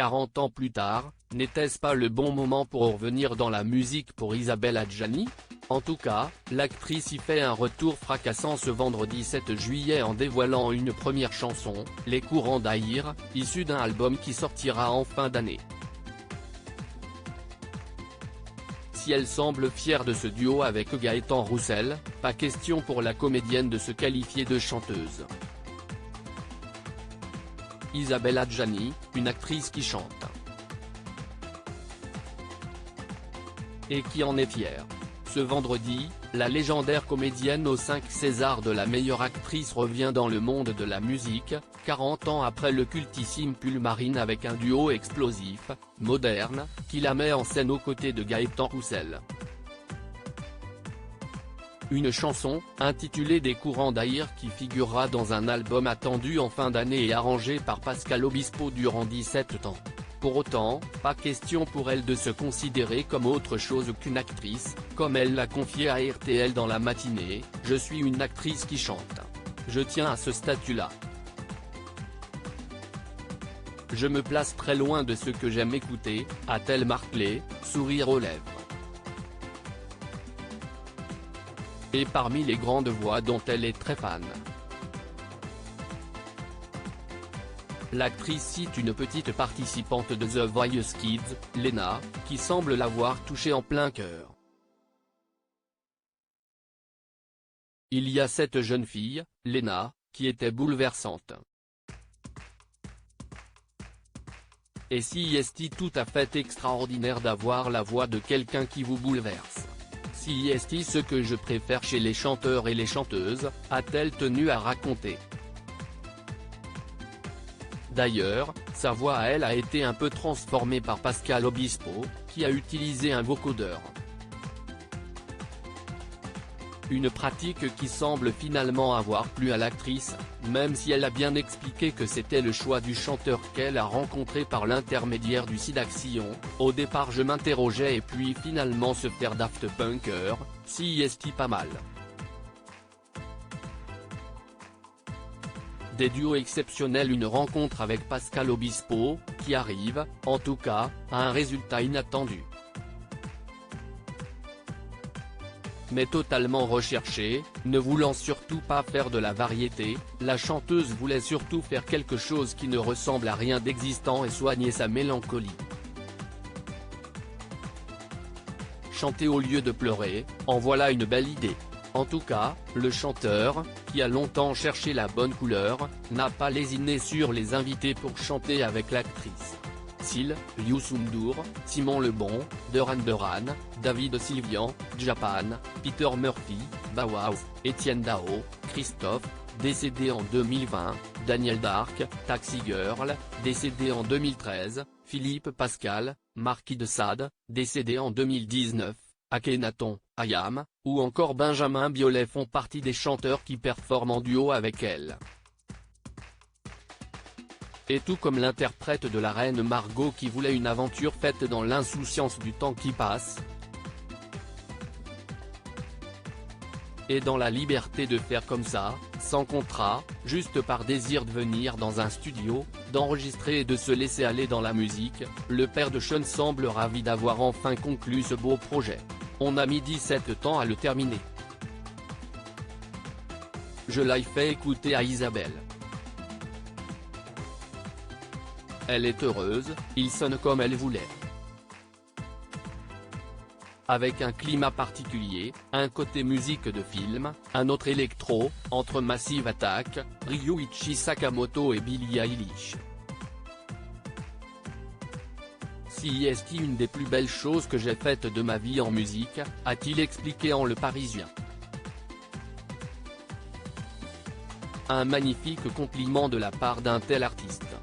40 ans plus tard, n'était-ce pas le bon moment pour revenir dans la musique pour Isabelle Adjani? En tout cas, l'actrice y fait un retour fracassant ce vendredi 7 juillet en dévoilant une première chanson, Les courants d'Aïr, issue d'un album qui sortira en fin d'année. Si elle semble fière de ce duo avec Gaëtan Roussel, pas question pour la comédienne de se qualifier de chanteuse. Isabelle Adjani, une actrice qui chante. Et qui en est fière. Ce vendredi, la légendaire comédienne aux 5 Césars de la meilleure actrice revient dans le monde de la musique, 40 ans après le cultissime Pull Marine avec un duo explosif, moderne, qui la met en scène aux côtés de Gaëtan Roussel. Une chanson, intitulée Des courants d'Aïr qui figurera dans un album attendu en fin d'année et arrangé par Pascal Obispo durant 17 ans. Pour autant, pas question pour elle de se considérer comme autre chose qu'une actrice, comme elle l'a confié à RTL dans la matinée, « Je suis une actrice qui chante. Je tiens à ce statut-là. Je me place très loin de ce que j'aime écouter », a-t-elle martelé, sourire aux lèvres. Et parmi les grandes voix dont elle est très fan. L'actrice cite une petite participante de The Voice Kids, Lena, qui semble l'avoir touchée en plein cœur. Il y a cette jeune fille, Lena, qui était bouleversante. Et si est-il tout à fait extraordinaire d'avoir la voix de quelqu'un qui vous bouleverse. Si est-il ce que je préfère chez les chanteurs et les chanteuses, a-t-elle tenu à raconter. D'ailleurs, sa voix à elle a été un peu transformée par Pascal Obispo, qui a utilisé un vocodeur. Une pratique qui semble finalement avoir plu à l'actrice, même si elle a bien expliqué que c'était le choix du chanteur qu'elle a rencontré par l'intermédiaire du Sidaction. Au départ je m'interrogeais et puis finalement se faire Daft Punker, si est-il pas mal. Des duos exceptionnels, une rencontre avec Pascal Obispo, qui arrive, en tout cas, à un résultat inattendu. Mais totalement recherché, ne voulant surtout pas faire de la variété, la chanteuse voulait surtout faire quelque chose qui ne ressemble à rien d'existant et soigner sa mélancolie. Chanter au lieu de pleurer, en voilà une belle idée. En tout cas, le chanteur, qui a longtemps cherché la bonne couleur, n'a pas lésiné sur les invités pour chanter avec l'actrice. Sil, Youssou N'Dour, Simon Le Bon, Duran Duran, David Sylvian, Japan, Peter Murphy, Bauhaus, Etienne Dao, Christophe, décédé en 2020, Daniel Dark, Taxi Girl, décédé en 2013, Philippe Pascal, Marquis de Sade, décédé en 2019. Akhenaton, Ayam, ou encore Benjamin Biolay font partie des chanteurs qui performent en duo avec elle. Et tout comme l'interprète de la reine Margot qui voulait une aventure faite dans l'insouciance du temps qui passe, et dans la liberté de faire comme ça, sans contrat, juste par désir de venir dans un studio, d'enregistrer et de se laisser aller dans la musique, le père de Sean semble ravi d'avoir enfin conclu ce beau projet. On a mis 17 ans à le terminer. Je l'ai fait écouter à Isabelle. Elle est heureuse, il sonne comme elle voulait. Avec un climat particulier, un côté musique de film, un autre électro, entre Massive Attack, Ryuichi Sakamoto et Billie Eilish. Si est une des plus belles choses que j'ai faites de ma vie en musique, a-t-il expliqué en Le Parisien. Un magnifique compliment de la part d'un tel artiste.